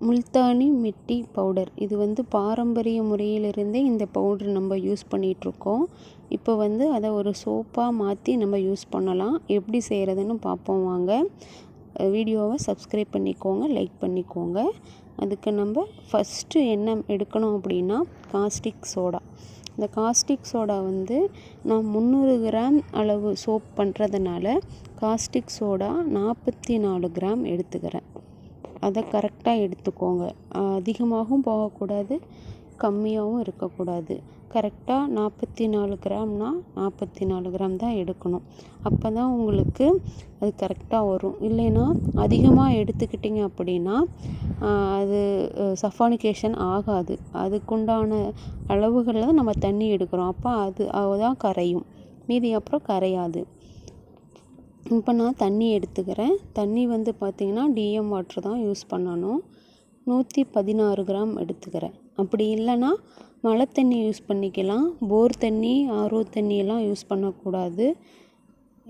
முல்தானி மிட்டி powder. இது பாரம்பரிய முறையிலிருந்தே இந்த பவுடர் நம்ம யூஸ் பண்ணிகிட்ருக்கோம். இப்போ அதை ஒரு சோப்பாக மாற்றி நம்ம யூஸ் பண்ணலாம். எப்படி செய்கிறதுன்னு பார்ப்போம் வாங்க. வீடியோவை சப்ஸ்கிரைப் பண்ணிக்கோங்க, லைக் பண்ணிக்கோங்க. அதுக்கு நம்ம ஃபஸ்ட்டு என்ன எடுக்கணும் அப்படின்னா காஸ்டிக் சோடா. இந்த காஸ்டிக் சோடா நான் 300 கிராம் அளவு சோப் பண்ணுறதுனால காஸ்டிக் சோடா 44 கிராம் எடுத்துக்கிறேன். அதை கரெக்டாக எடுத்துக்கோங்க. அதிகமாகவும் போகக்கூடாது, கம்மியாகவும் இருக்கக்கூடாது. கரெக்டாக 44 கிராம்னா 44 கிராம் தான் எடுக்கணும். அப்போ தான் உங்களுக்கு அது கரெக்டாக வரும். இல்லைன்னா அதிகமாக எடுத்துக்கிட்டிங்க அப்படின்னா அது சஃபானிகேஷன் ஆகாது. அதுக்குண்டான அளவுகளில் நம்ம தண்ணி எடுக்கிறோம். அப்போ அதுதான் கரையும், மீதி அப்புறம் கரையாது. இப்போ நான் தண்ணி எடுத்துக்கிறேன். தண்ணி பார்த்திங்கன்னா டிஎம் வாட்டர் தான் யூஸ் பண்ணணும். 116 கிராம் எடுத்துக்கிறேன். அப்படி இல்லைன்னா மழை தண்ணி யூஸ் பண்ணிக்கலாம். போர் தண்ணி, ஆர்ஓ தண்ணியெல்லாம் யூஸ் பண்ணக்கூடாது.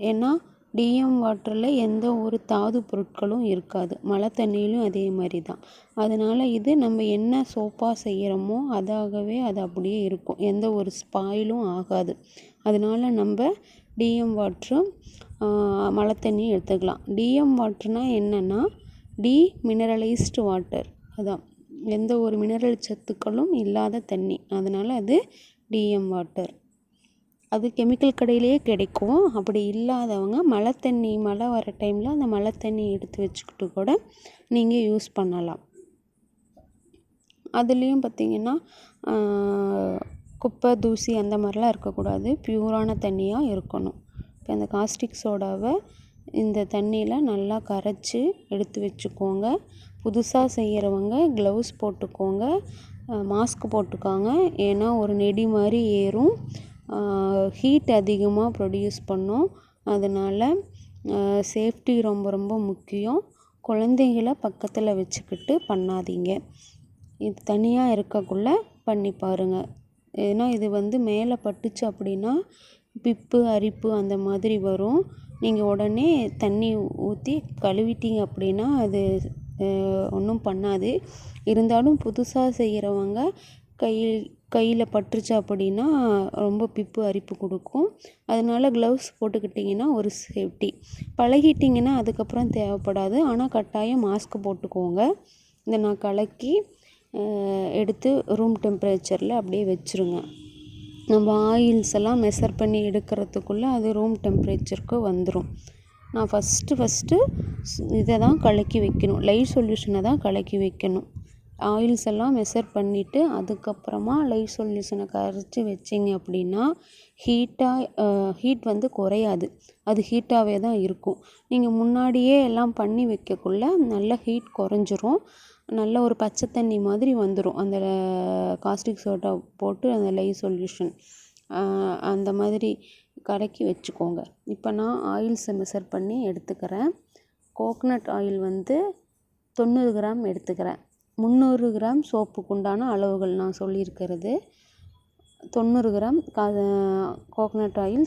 ஏன்னா டிஎம் வாட்டரில் எந்த ஒரு தாது பொருட்களும் இருக்காது. மழை தண்ணியிலும் அதே மாதிரி தான். அதனால் நம்ம என்ன சோப்பாக செய்கிறோமோ அதாகவே அது அப்படியே இருக்கும். எந்த ஒரு ஸ்பாயிலும் ஆகாது. அதனால் நம்ம டிஎம் வாட்டரும் மழை தண்ணியும் எடுத்துக்கலாம். டிஎம் வாட்டர்னால் என்னென்னா மினரலைஸ்டு வாட்டர். அதான் எந்த ஒரு மினரல் சத்துக்களும் இல்லாத தண்ணி. அதனால் அது டிஎம் வாட்டர். அது கெமிக்கல் கடையிலேயே கிடைக்கும். அப்படி இல்லாதவங்க மழை வர டைமில் அந்த மழை தண்ணி எடுத்து வச்சுக்கிட்டு கூட நீங்கள் யூஸ் பண்ணலாம். அதுலேயும் பார்த்திங்கன்னா குப்பை, தூசி அந்த மாதிரிலாம் இருக்கக்கூடாது. பியூரான தண்ணியாக இருக்கணும். இப்போ அந்த காஸ்டிக் சோடாவை இந்த தண்ணியில் நல்லா கரைச்சி எடுத்து வச்சுக்கோங்க. புதுசாக செய்கிறவங்க க்ளவுஸ் போட்டுக்கோங்க, மாஸ்க் போட்டுக்கோங்க. ஏன்னா ஒரு நெடி மாதிரி ஏறும், ஹீட் அதிகமாக ப்ரொடியூஸ் பண்ணும். அதனால் சேஃப்டி ரொம்ப ரொம்ப முக்கியம். குழந்தைங்கள பக்கத்தில் வச்சுக்கிட்டு பண்ணாதீங்க. இது தனியாக இருக்கக்குள்ளே பண்ணி பாருங்கள். ஏன்னா இது மேலே பட்டுச்சு அப்படின்னா பிப்பு, அரிப்பு அந்த மாதிரி வரும். நீங்கள் உடனே தண்ணி ஊற்றி கழுவிட்டீங்க அப்படின்னா அது ஒன்றும் பண்ணாது. இருந்தாலும் புதுசாக செய்கிறவங்க கையில் பட்டுருச்சு அப்படின்னா ரொம்ப பிப்பு, அரிப்பு கொடுக்கும். அதனால் க்ளவுஸ் போட்டுக்கிட்டிங்கன்னா ஒரு சேஃப்டி. பழகிட்டிங்கன்னா அதுக்கப்புறம் தேவைப்படாது. ஆனால் கட்டாயம் மாஸ்க் போட்டுக்கோங்க. இதை நான் கலக்கி எடுத்து ரூம் டெம்பரேச்சரில் அப்படியே வச்சுருங்க. நம்ம ஆயில்ஸ் எல்லாம் மெஷர் பண்ணி எடுக்கிறதுக்குள்ளே அது ரூம் டெம்பரேச்சருக்கு வந்துடும். நான் ஃபஸ்ட்டு இதை தான் கலக்கி வைக்கணும். லைவ் சொல்யூஷனை தான் கலக்கி வைக்கணும். ஆயில்ஸ் எல்லாம் மெஷர் பண்ணிவிட்டு அதுக்கப்புறமா லைவ் சொல்யூஷனை கரைச்சி வச்சிங்க அப்படின்னா ஹீட் குறையாது. அது ஹீட்டாகவே தான் இருக்கும். நீங்கள் முன்னாடியே எல்லாம் பண்ணி வைக்கக்குள்ள நல்ல ஹீட் குறைஞ்சிரும். நல்ல ஒரு பச்சை தண்ணி மாதிரி வந்துடும். அந்த காஸ்டிக் சோடா போட்டு அந்த லைவ் சொல்யூஷன் அந்த மாதிரி கலக்கி வச்சுக்கோங்க. இப்போ நான் ஆயில்ஸை மெஷர் பண்ணி எடுத்துக்கிறேன். கோகனட் ஆயில் 90 கிராம் எடுத்துக்கிறேன். 300 கிராம் சோப்புக்குண்டான அளவுகள் நான் சொல்லியிருக்கிறது. 90 கிராம் கோகனட் ஆயில்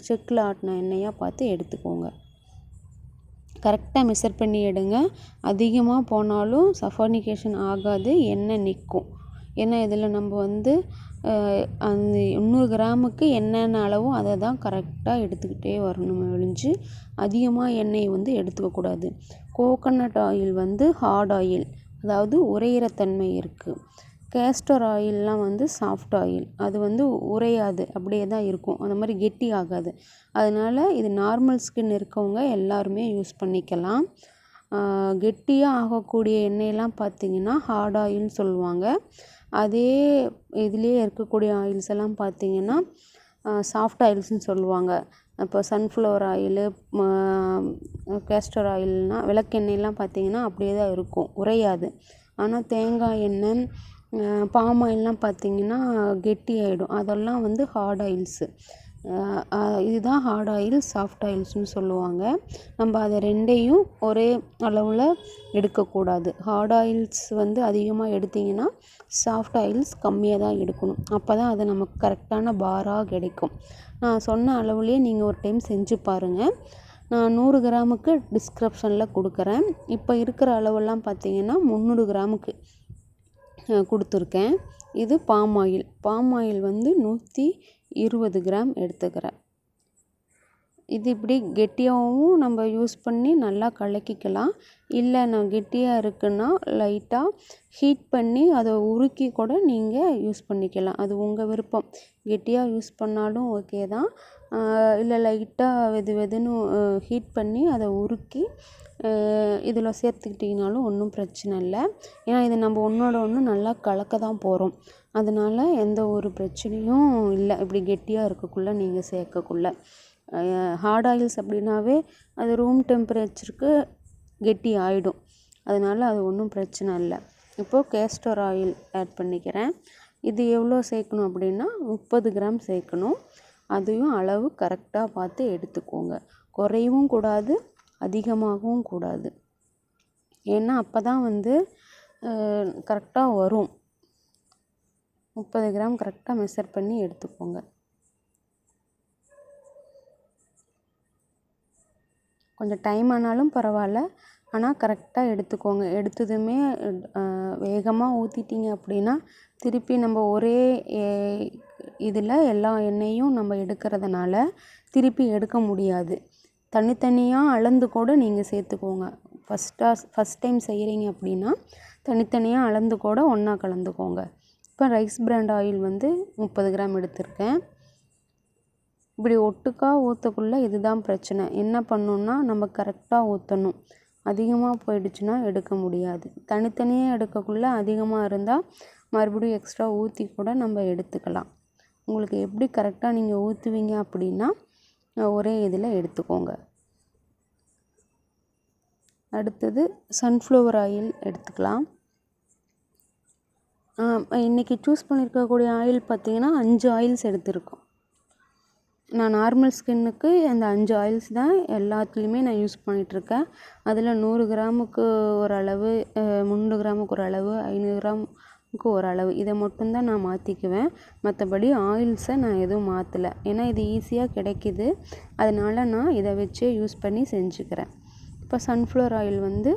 செக்கில் ஆட்டின எண்ணெயாக பார்த்து எடுத்துக்கோங்க. கரெக்டாக மெஷர் பண்ணி எடுங்க. அதிகமாக போனாலும் சஃபானிகேஷன் ஆகாது, எண்ணெய் நிற்கும். ஏன்னா இதில் நம்ம அந்த 300 கிராமுக்கு என்னென்ன அளவோ அதை தான் கரெக்டாக எடுத்துக்கிட்டே வரணும் ஒழிஞ்சு அதிகமாக எண்ணெய் எடுத்துக்கக்கூடாது. கோகனட் ஆயில் ஹார்ட் ஆயில், அதாவது உறையிற தன்மை இருக்குது. கேஸ்டர் ஆயிலெலாம் சாஃப்ட் ஆயில். அது உறையாது, அப்படியே தான் இருக்கும். அந்த மாதிரி கெட்டி ஆகாது. அதனால் இது நார்மல் ஸ்கின் இருக்கவங்க எல்லாருமே யூஸ் பண்ணிக்கலாம். கெட்டியாக ஆகக்கூடிய எண்ணெயெல்லாம் பார்த்திங்கன்னா ஹார்ட் ஆயில்னு சொல்லுவாங்க. அதே இதுலேயே இருக்கக்கூடிய ஆயில்ஸ் எல்லாம் பார்த்திங்கன்னா சாஃப்ட் ஆயில்ஸ்னு சொல்லுவாங்க. இப்போ சன்ஃப்ளவர் ஆயிலு, கேஸ்டர் ஆயில்னால் விளக்கெண்ணெயெல்லாம் பார்த்திங்கன்னா அப்படியே தான் இருக்கும், உறையாது. ஆனால் தேங்காய் எண்ணெய், பாம் ஆயிலெலாம் பார்த்திங்கன்னா கெட்டி ஆகிடும். அதெல்லாம் ஹார்ட் ஆயில்ஸு. இதுதான் ஹார்ட் ஆயில், சாஃப்ட் ஆயில்ஸ்னு சொல்லுவாங்க. நம்ம அதை ரெண்டையும் ஒரே அளவில் எடுக்கக்கூடாது. ஹார்ட் ஆயில்ஸ் அதிகமாக எடுத்திங்கன்னா சாஃப்ட் ஆயில்ஸ் கம்மியாக தான் எடுக்கணும். அப்போ தான் அது நமக்கு கரெக்டான பாராக கிடைக்கும். நான் சொன்ன அளவுலேயே நீங்கள் ஒரு டைம் செஞ்சு பாருங்கள். நான் 100 கிராமுக்கு டிஸ்கிரிப்ஷனில் கொடுக்குறேன். இப்போ இருக்கிற அளவெல்லாம் பார்த்தீங்கன்னா 300 கிராமுக்கு கொடுத்துருக்கேன். இது பாம் ஆயில். பாம் ஆயில் வந்து 120 கிராம் எடுத்துக்கிறேன். இது இப்படி கெட்டியாகவும் நம்ம யூஸ் பண்ணி நல்லா கலக்கிக்கலாம். இல்லை நான் கெட்டியாக இருக்குன்னா லைட்டாக ஹீட் பண்ணி அதை உருக்கி கூட நீங்கள் யூஸ் பண்ணிக்கலாம். அது உங்கள் விருப்பம். கெட்டியாக யூஸ் பண்ணாலும் ஓகே தான். இல்லை லைட்டாக வெதுன்னு ஹீட் பண்ணி அதை உருக்கி இதில் சேர்த்துக்கிட்டிங்கனாலும் ஒன்றும் பிரச்சனை இல்லை. ஏன்னா இது நம்ம ஒன்றோட ஒன்று நல்லா கலக்க தான் போகிறோம். அதனால் எந்த ஒரு பிரச்சனையும் இல்லை. இப்படி கெட்டியாக இருக்கக்குள்ளே நீங்கள் சேர்க்கக்குள்ள ஹார்ட் ஆயில்ஸ் அப்படின்னாவே அது ரூம் டெம்பரேச்சருக்கு கெட்டி ஆகிடும். அதனால் அது ஒன்றும் பிரச்சனை இல்லை. இப்போது கேஸ்டர் ஆயில் ஆட் பண்ணிக்கிறேன். இது எவ்வளோ சேர்க்கணும் அப்படின்னா 30 கிராம் சேர்க்கணும். அதையும் அளவு கரெக்டாக பார்த்து எடுத்துக்கோங்க. குறையவும் கூடாது, அதிகமாகவும் கூடாது. ஏன்னா அப்போ தான் வந்து கரெக்டாக வரும். 30 கிராம் கரெக்டாக மெஷர் பண்ணி எடுத்துக்கோங்க. கொஞ்சம் டைம் ஆனாலும் பரவாயில்ல, ஆனால் கரெக்டாக எடுத்துக்கோங்க. எடுத்ததுமே வேகமாக ஊற்றிட்டிங்க அப்படின்னா திருப்பி நம்ம ஒரே இதில் எல்லா எண்ணெயும் நம்ம எடுக்கிறதுனால திருப்பி எடுக்க முடியாது. தனித்தனியாக அளந்து கூட நீங்கள் சேர்த்துக்கோங்க. ஃபஸ்ட் டைம் செய்கிறீங்க அப்படின்னா தனித்தனியாக அளந்து கூட ஒன்றா கலந்துக்கோங்க. இப்போ ரைஸ் பிராண்ட் ஆயில் வந்து 30 கிராம் எடுத்திருக்கேன். இப்படி ஒட்டுக்கா ஊற்றக்குள்ளே இதுதான் பிரச்சனை. என்ன பண்ணணுன்னா நம்ம கரெக்டாக ஊற்றணும். அதிகமாக போயிடுச்சுன்னா எடுக்க முடியாது. தனித்தனியாக எடுக்கக்குள்ளே அதிகமாக இருந்தால் மறுபடியும் எக்ஸ்ட்ரா ஊற்றி கூட நம்ம எடுத்துக்கலாம். உங்களுக்கு எப்படி கரெக்டாக நீங்கள் ஊற்றுவீங்க அப்படின்னா ஒரே இதில் எடுத்துக்கோங்க. அடுத்தது சன்ஃப்ளவர் ஆயில் எடுத்துக்கலாம். இன்றைக்கி சூஸ் பண்ணியிருக்கக்கூடிய ஆயில் பார்த்திங்கன்னா 5 ஆயில்ஸ் எடுத்திருக்கோம். நான் நார்மல் ஸ்கின்னுக்கு அந்த 5 ஆயில்ஸ் தான் எல்லாத்துலேயுமே நான் யூஸ் பண்ணிகிட்ருக்கேன். அதில் 100 கிராமுக்கு ஒரு அளவு, 300 கிராமுக்கு ஒரு அளவு, 500 கிராமுக்கு ஒரு அளவு, இதை மட்டும்தான் நான் மாற்றிக்குவேன். மற்றபடி ஆயில்ஸை நான் எதுவும் மாற்றலை. ஏன்னா இது ஈஸியாக கிடைக்கிது. அதனால் நான் இதை வச்சே யூஸ் பண்ணி செஞ்சுக்கிறேன். இப்போ சன்ஃப்ளவர் ஆயில் வந்து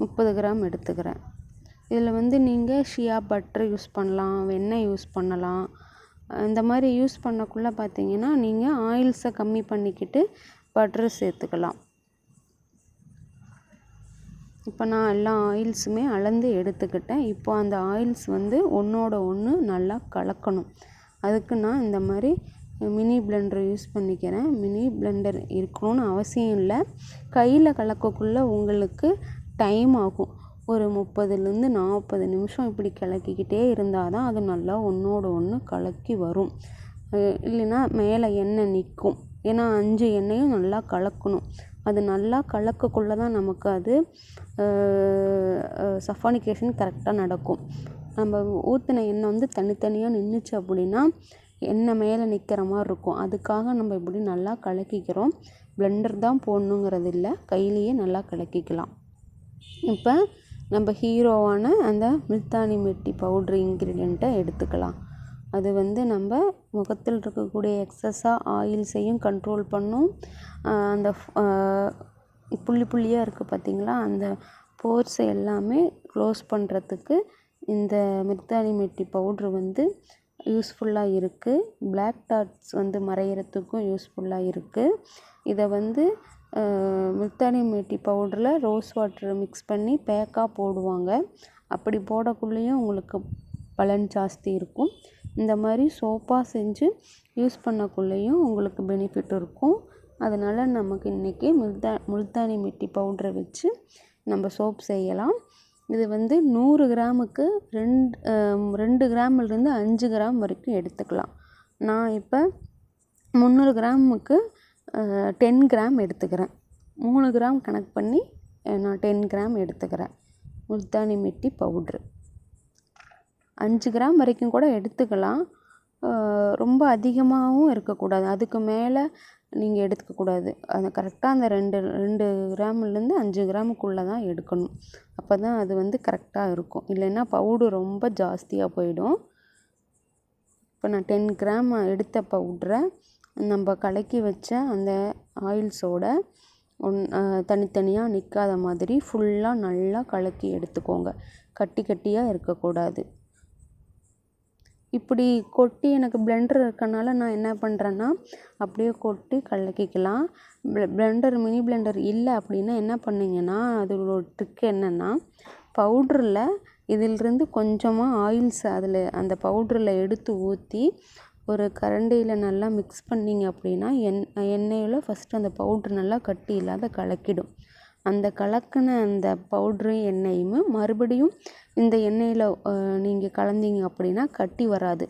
30 கிராம் எடுத்துக்கிறேன். இதில் வந்து நீங்கள் ஷியா பட்டர் யூஸ் பண்ணலாம், வெண்ணெய் யூஸ் பண்ணலாம். இந்த மாதிரி யூஸ் பண்ணக்குள்ளே பார்த்தீங்கன்னா நீங்கள் ஆயில்ஸை கம்மி பண்ணிக்கிட்டு பட்டர் சேர்த்துக்கலாம். இப்போ நான் எல்லா ஆயில்ஸுமே அளந்து எடுத்துக்கிட்டேன். இப்போ அந்த ஆயில்ஸ் வந்து ஒன்றோட ஒன்று நல்லா கலக்கணும். அதுக்கு நான் இந்த மாதிரி மினி பிளெண்டர் யூஸ் பண்ணிக்கிறேன். மினி பிளெண்டர் இருக்கணும்னு அவசியம் இல்லை. கையில் கலக்கக்குள்ளே உங்களுக்கு டைம் ஆகும். ஒரு 30லேருந்து 40 நிமிஷம் இப்படி கலக்கிக்கிட்டே இருந்தால் தான் அது நல்லா ஒன்றோட ஒன்று கலக்கி வரும். இல்லைன்னா மேலே எண்ணெய் நிற்கும். ஏன்னா 5 எண்ணெயும் நல்லா கலக்கணும். அது நல்லா கலக்கக்குள்ளே தான் நமக்கு அது சஃபானிகேஷன் கரெக்டாக நடக்கும். நம்ம ஊற்றின எண்ணெய் வந்து தனித்தனியாக நின்றுச்சு அப்படின்னா எண்ணெய் மேலே நிற்கிற மாதிரி இருக்கும். அதுக்காக நம்ம இப்படி நல்லா கலக்கிக்கிறோம். பிளெண்டர் தான் போடணுங்கிறது இல்லை, கையிலேயே நல்லா கலக்கிக்கலாம். இப்போ நம்ம ஹீரோவான அந்த முல்தானி மெட்டி பவுட்ரு இன்க்ரீடியண்ட்டை எடுத்துக்கலாம். அது வந்து நம்ம முகத்தில் இருக்கக்கூடிய எக்ஸஸாக ஆயில்ஸையும் கண்ட்ரோல் பண்ணும். அந்த புள்ளியாக இருக்குது பார்த்திங்களா, அந்த போர்ஸை எல்லாமே க்ளோஸ் பண்ணுறதுக்கு இந்த முல்தானி மெட்டி பவுட்ரு வந்து யூஸ்ஃபுல்லாக இருக்குது. பிளாக் டாட்ஸ் வந்து மறையிறதுக்கும் யூஸ்ஃபுல்லாக இருக்குது. இதை வந்து முல்தானி மெட்டி பவுடரில் ரோஸ் வாட்டர் மிக்ஸ் பண்ணி பேக்காக போடுவாங்க. அப்படி போடக்குள்ளேயும் உங்களுக்கு பலன் ஜாஸ்தி இருக்கும். இந்த மாதிரி சோப்பாக செஞ்சு யூஸ் பண்ணக்குள்ளேயும் உங்களுக்கு பெனிஃபிட் இருக்கும். அதனால் நமக்கு இன்றைக்கி முல்தானி மெட்டி பவுடரை வச்சு நம்ம சோப் செய்யலாம். இது வந்து 100 கிராமுக்கு 2 கிராமிலிருந்து 5 கிராம் வரைக்கும் எடுத்துக்கலாம். நான் இப்போ 300 கிராமுக்கு 10 கிராம் எடுத்துக்கிறேன். 3 கிராம் கணக்கு பண்ணி நான் 10 கிராம் எடுத்துக்கிறேன் முல்தானி மெட்டி பவுட்ரு. 5 கிராம் வரைக்கும் கூட எடுத்துக்கலாம். ரொம்ப அதிகமாகவும் இருக்கக்கூடாது. அதுக்கு மேலே நீங்கள் எடுத்துக்கக்கூடாது. அது கரெக்டாக அந்த 2 கிராம்லேருந்து 5 கிராமுக்குள்ளே தான் எடுக்கணும். அப்போ தான் அது வந்து கரெக்டாக இருக்கும். இல்லைன்னா பவுடர் ரொம்ப ஜாஸ்தியாக போயிடும். இப்போ நான் 10 கிராம் எடுத்த பவுட்ரை நம்ம கலக்கி வச்ச அந்த ஆயில்ஸோட தனித்தனியாக நிற்காத மாதிரி ஃபுல்லாக நல்லா கலக்கி எடுத்துக்கோங்க. கட்டி கட்டியாக இருக்கக்கூடாது. இப்படி கொட்டி எனக்கு பிளெண்டர் இருக்கனால நான் என்ன பண்ணுறேன்னா அப்படியே கொட்டி கலக்கிக்கலாம். மினி பிளெண்டர் இல்லை அப்படின்னா என்ன பண்ணிங்கன்னா அதோட ட்ரிக் என்னென்னா பவுட்ரில் இதிலிருந்து கொஞ்சமாக ஆயில்ஸ் அதில் அந்த பவுட்ரில் எடுத்து ஊற்றி ஒரு கரண்டியில் நல்லா மிக்ஸ் பண்ணிங்க அப்படின்னா எண்ணெயில் ஃபஸ்ட்டு அந்த பவுட்ரு நல்லா கட்டி இல்லாத கலக்கிடும். அந்த கலக்கின அந்த பவுட்ரு எண்ணெயுமே மறுபடியும் இந்த எண்ணெயில் நீங்கள் கலந்தீங்க அப்படின்னா கட்டி வராது.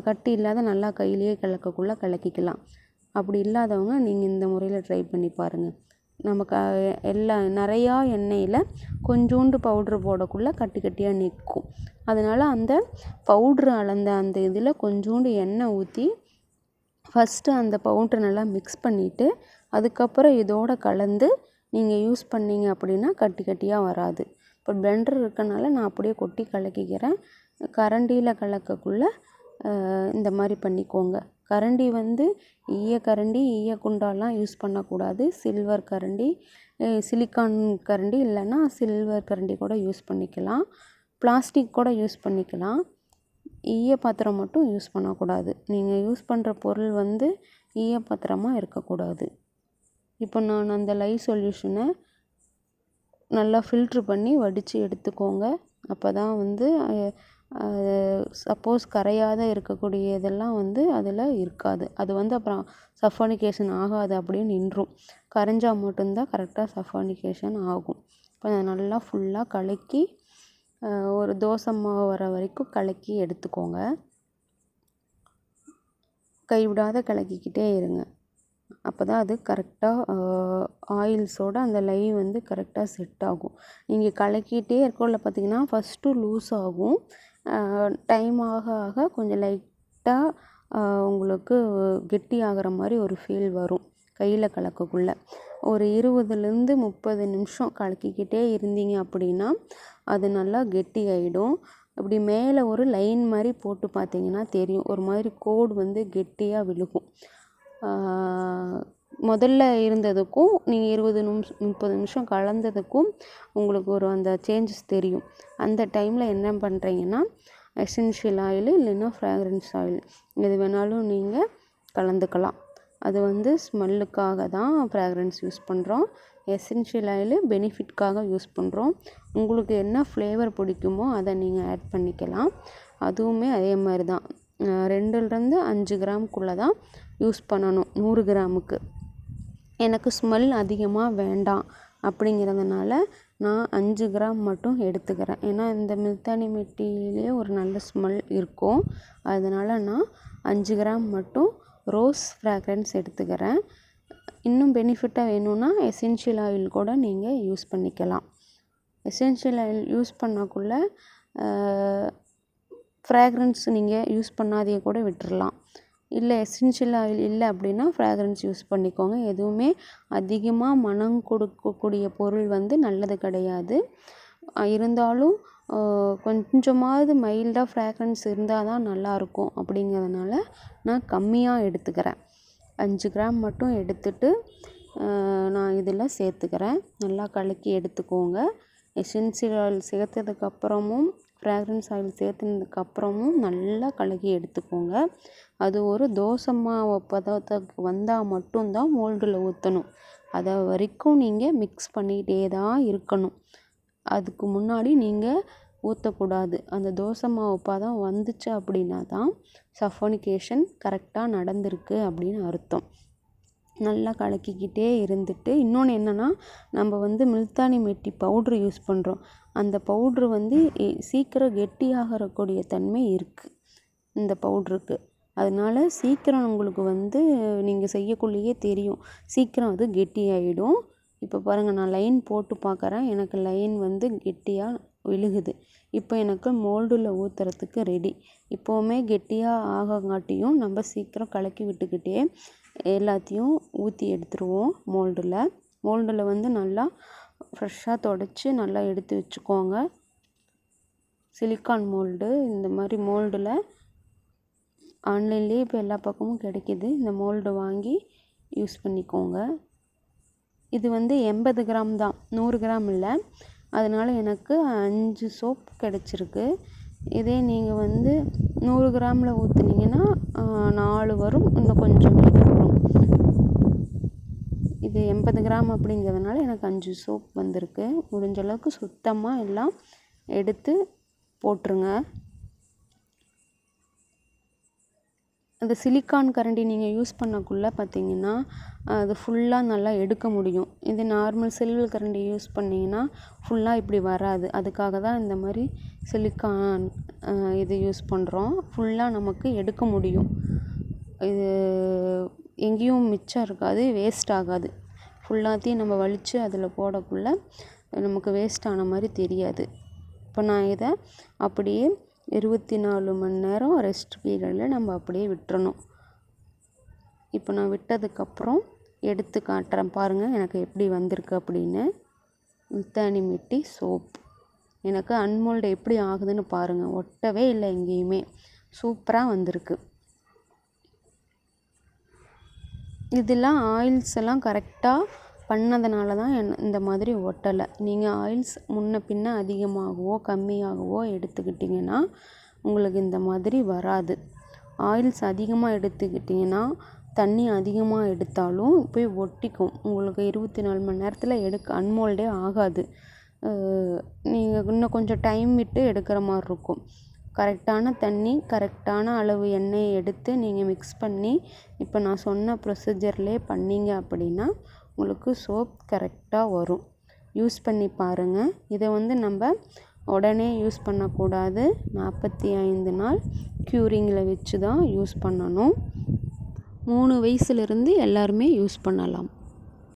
கட்டி இல்லாத நல்லா கையிலேயே கலக்கிக்கலாம். அப்படி இல்லாதவங்க நீங்கள் இந்த முறையில் ட்ரை பண்ணி பாருங்கள். நமக்கு நிறையா எண்ணெயில் கொஞ்சோண்டு பவுட்ரு போடக்குள்ளே கட்டி கட்டியாக நிற்கும். அதனால் அந்த பவுட்ரு அளந்த அந்த இதில் கொஞ்சோண்டு எண்ணெய் ஊற்றி ஃபஸ்ட்டு அந்த பவுட்ரு நல்லா மிக்ஸ் பண்ணிவிட்டு அதுக்கப்புறம் இதோடு கலந்து நீங்கள் யூஸ் பண்ணிங்க அப்படின்னா கட்டி கட்டியாக வராது. இப்போ பிளெண்டர் இருக்கனால நான் அப்படியே கொட்டி கலக்கிக்கிறேன். கரண்டியில் கலக்கக்குள்ளே இந்த மாதிரி பண்ணிக்கோங்க. கரண்டி வந்து ஈயக்கரண்டி குண்டாலாம் யூஸ் பண்ணக்கூடாது. சில்வர் கரண்டி, சிலிக்கான் கரண்டி இல்லைன்னா சில்வர் கரண்டி கூட யூஸ் பண்ணிக்கலாம். பிளாஸ்டிக் கூட யூஸ் பண்ணிக்கலாம். ஈய பாத்திரம் மட்டும் யூஸ் பண்ணக்கூடாது. நீங்கள் யூஸ் பண்ணுற பொருள் வந்து ஈய பாத்திரமாக இருக்கக்கூடாது. இப்போ நான் அந்த லைவ் சொல்யூஷனை நல்லா ஃபில்ட்ரு பண்ணி வடித்து எடுத்துக்கோங்க. அப்போ தான் வந்து சப்போஸ் கரையாத இருக்கக்கூடிய இதெல்லாம் வந்து அதில் இருக்காது. அது வந்து அப்புறம் சஃபானிகேஷன் ஆகாது, அப்படியே நின்றும். கரைஞ்சால் மட்டும்தான் கரெக்டாக சஃபானிகேஷன் ஆகும். இப்போ அதை நல்லா ஃபுல்லாக கலக்கி ஒரு தோசை மாவு வர வரைக்கும் கலக்கி எடுத்துக்கோங்க. கைவிடாத கலக்கிக்கிட்டே இருங்க. அப்போ தான் அது கரெக்டாக ஆயில்ஸோட அந்த லைவ் வந்து கரெக்டாக செட் ஆகும். நீங்கள் கலக்கிட்டே இருக்கக்குள்ள பார்த்திங்கன்னா ஃபஸ்ட்டு லூஸ் ஆகும். டைம் ஆக ஆக கொஞ்சம் லைட்டாக உங்களுக்கு கெட்டி ஆகிற மாதிரி ஒரு ஃபீல் வரும் கையில் கலக்கக்குள்ளே. ஒரு 20லேருந்து 30 நிமிஷம் கலக்கிக்கிட்டே இருந்தீங்க அப்படின்னா அது நல்லா கெட்டி ஆகிடும். அப்படி மேலே ஒரு லைன் மாதிரி போட்டு பார்த்தீங்கன்னா தெரியும், ஒரு மாதிரி கோடு வந்து கெட்டியாக விழுகும். முதல்ல இருந்ததுக்கும் நீங்கள் 20 நிமிஷம் 30 நிமிஷம் கலந்ததுக்கும் உங்களுக்கு ஒரு அந்த சேஞ்சஸ் தெரியும். அந்த டைமில் என்ன பண்ணுறீங்கன்னா எசென்ஷியல் ஆயில் இல்லைன்னா ஃப்ராக்ரன்ஸ் ஆயில் எது வேணாலும் நீங்கள் கலந்துக்கலாம். அது வந்து ஸ்மெல்லுக்காக தான் ஃப்ராக்ரன்ஸ் யூஸ் பண்ணுறோம். எசென்ஷியல் ஆயில் பெனிஃபிட்காக யூஸ் பண்ணுறோம். உங்களுக்கு என்ன ஃப்ளேவர் பிடிக்குமோ அதை நீங்கள் ஆட் பண்ணிக்கலாம். அதுவுமே அதே மாதிரி தான் 2லேருந்து 5 கிராமுக்குள்ளே தான் யூஸ் பண்ணணும் 100 கிராமுக்கு. எனக்கு ஸ்மெல் அதிகமாக வேண்டாம் அப்படிங்கிறதுனால நான் 5 கிராம் மட்டும் எடுத்துக்கிறேன். ஏன்னா இந்த முல்தானி மெட்டியிலே ஒரு நல்ல ஸ்மெல் இருக்கும். அதனால் நான் 5 கிராம் மட்டும் ரோஸ் ஃப்ராக்ரன்ஸ் எடுத்துக்கிறேன். இன்னும் பெனிஃபிட்டாக வேணும்னா எசென்ஷியல் ஆயில் கூட நீங்கள் யூஸ் பண்ணிக்கலாம். எசென்ஷியல் ஆயில் யூஸ் பண்ணக்குள்ளே ஃப்ராக்ரன்ஸ் நீங்கள் யூஸ் பண்ணாதையே கூட விட்டுறலாம். இல்லை எசென்ஷியல் ஆயில் இல்லை அப்படின்னா ஃப்ராக்ரன்ஸ் யூஸ் பண்ணிக்கோங்க. எதுவுமே அதிகமாக மனம் கொடுக்கக்கூடிய பொருள் வந்து நல்லது கிடையாது. இருந்தாலும் கொஞ்சமாவது மைல்டாக ஃப்ராக்ரன்ஸ் இருந்தால் தான் நல்லாயிருக்கும். அப்படிங்கிறதுனால நான் கம்மியாக எடுத்துக்கிறேன். 5 கிராம் மட்டும் எடுத்துட்டு நான் இதில் சேர்த்துக்கிறேன். நல்லா கலக்கி எடுத்துக்கோங்க. எசென்ஷியல் ஆயில் சேர்த்ததுக்கப்புறமும் ஃப்ராக்ரன்ஸ் ஆயில் சேர்த்துனதுக்கப்புறமும் நல்லா கலக்கி எடுத்துக்கோங்க. அது ஒரு தோசை மாவு பதத்துக்கு வந்தால் மட்டும்தான் மோல்டில் ஊற்றணும். அதை வரைக்கும் நீங்கள் மிக்ஸ் பண்ணிகிட்டே தான் இருக்கணும். அதுக்கு முன்னாடி நீங்கள் ஊற்றக்கூடாது. அந்த தோசை மாவு பதம் வந்துச்சு அப்படின்னா தான் சஃபானிகேஷன் கரெக்டாக நடந்திருக்கு அப்படின்னு அர்த்தம். நல்லா கலக்கிக்கிட்டே இருந்துட்டு இன்னொன்று என்னென்னா நம்ம வந்து முல்தானி மெட்டி பவுட்ரு யூஸ் பண்ணுறோம். அந்த பவுட்ரு வந்து சீக்கிரம் கெட்டியாகக்கூடிய தன்மை இருக்குது இந்த பவுட்ருக்கு. அதனால சீக்கிரம் உங்களுக்கு வந்து நீங்கள் செய்யக்குள்ளேயே தெரியும், சீக்கிரம் அது கெட்டியாகிடும். இப்போ பாருங்கள், நான் லைன் போட்டு பார்க்குறேன். எனக்கு லைன் வந்து கெட்டியாக விழுகுது. இப்போ எனக்கு மோல்டில் ஊற்றுறதுக்கு ரெடி. இப்போவுமே கெட்டியாக ஆகங்காட்டியும் நம்ம சீக்கிரம் கலக்கி விட்டுக்கிட்டே எல்லாத்தையும் ஊற்றி எடுத்துருவோம் மோல்டில் வந்து நல்லா ஃப்ரெஷ்ஷாக தொடச்சி நல்லா எடுத்து வச்சுக்கோங்க. சிலிக்கான் மோல்டு, இந்த மாதிரி மோல்டில் ஆன்லைன்லேயே இப்போ எல்லா பக்கமும் கிடைக்கிது. இந்த மோல்டு வாங்கி யூஸ் பண்ணிக்கோங்க. இது வந்து 80 கிராம் தான், 100 கிராம் இல்லை. அதனால் எனக்கு 5 சோப் கிடச்சிருக்கு. இதே நீங்கள் வந்து 100 கிராமில் ஊற்றுனீங்கன்னா 4 வரும், இன்னும் கொஞ்சம் மீதி வரும். இது 80 கிராம் அப்படிங்கிறதுனால எனக்கு 5 சோப் வந்திருக்கு. முடிஞ்ச அளவுக்கு சுத்தமாக எல்லாம் எடுத்து போட்டுருங்க. அந்த சிலிக்கான் கரண்டி நீங்கள் யூஸ் பண்ணக்குள்ளே பார்த்தீங்கன்னா அது ஃபுல்லாக நல்லா எடுக்க முடியும். இது நார்மல் சில்வர் கரண்டி யூஸ் பண்ணிங்கன்னா ஃபுல்லாக இப்படி வராது. அதுக்காக தான் இந்த மாதிரி சிலிக்கான் இது யூஸ் பண்ணுறோம். ஃபுல்லாக நமக்கு எடுக்க முடியும். இது எங்கேயும் மிச்சம் இருக்காது, வேஸ்ட் ஆகாது. ஃபுல்லாத்தையும் நம்ம வலித்து அதில் போடக்குள்ளே நமக்கு வேஸ்ட் ஆன மாதிரி தெரியாது. இப்போ நான் இதை அப்படியே 24 மணி நேரம் ரெஸ்ட் பீரியடில் நம்ம அப்படியே விட்டுறணும். இப்போ நான் விட்டதுக்கப்புறம் எடுத்து காட்டுறேன் பாருங்கள் எனக்கு எப்படி வந்திருக்கு அப்படின்னு. முல்தானி மிட்டி சோப் எனக்கு அன்மோல்டு எப்படி ஆகுதுன்னு பாருங்கள். ஒட்டவே இல்லை, எங்கேயுமே சூப்பராக வந்திருக்கு. இதெல்லாம் ஆயில்ஸ் எல்லாம் கரெக்டாக பண்ணதுனால தான் இந்த மாதிரி ஒட்டலை. நீங்கள் ஆயில்ஸ் முன்ன பின்ன அதிகமாகவோ கம்மியாகவோ எடுத்துக்கிட்டிங்கன்னா உங்களுக்கு இந்த மாதிரி வராது. ஆயில்ஸ் அதிகமாக எடுத்துக்கிட்டிங்கன்னா தண்ணி அதிகமாக எடுத்தாலும் போய் ஒட்டிக்கும். உங்களுக்கு 24 மணி நேரத்தில் அன்மோல்டே ஆகாது. நீங்கள் இன்னும் கொஞ்சம் டைம் விட்டு எடுக்கிற மாதிரி இருக்கும். கரெக்டான தண்ணி, கரெக்டான அளவு எண்ணெயை எடுத்து நீங்கள் மிக்ஸ் பண்ணி இப்போ நான் சொன்ன ப்ரொசீஜர்லேயே பண்ணிங்க அப்படின்னா உங்களுக்கு சோப் கரெக்டாக வரும். யூஸ் பண்ணி பாருங்கள். இதை வந்து நம்ம உடனே யூஸ் பண்ணக்கூடாது. 45 நாள் க்யூரிங்கில் வச்சு தான் யூஸ் பண்ணணும். 3 வயசுலேருந்து எல்லாருமே யூஸ் பண்ணலாம்.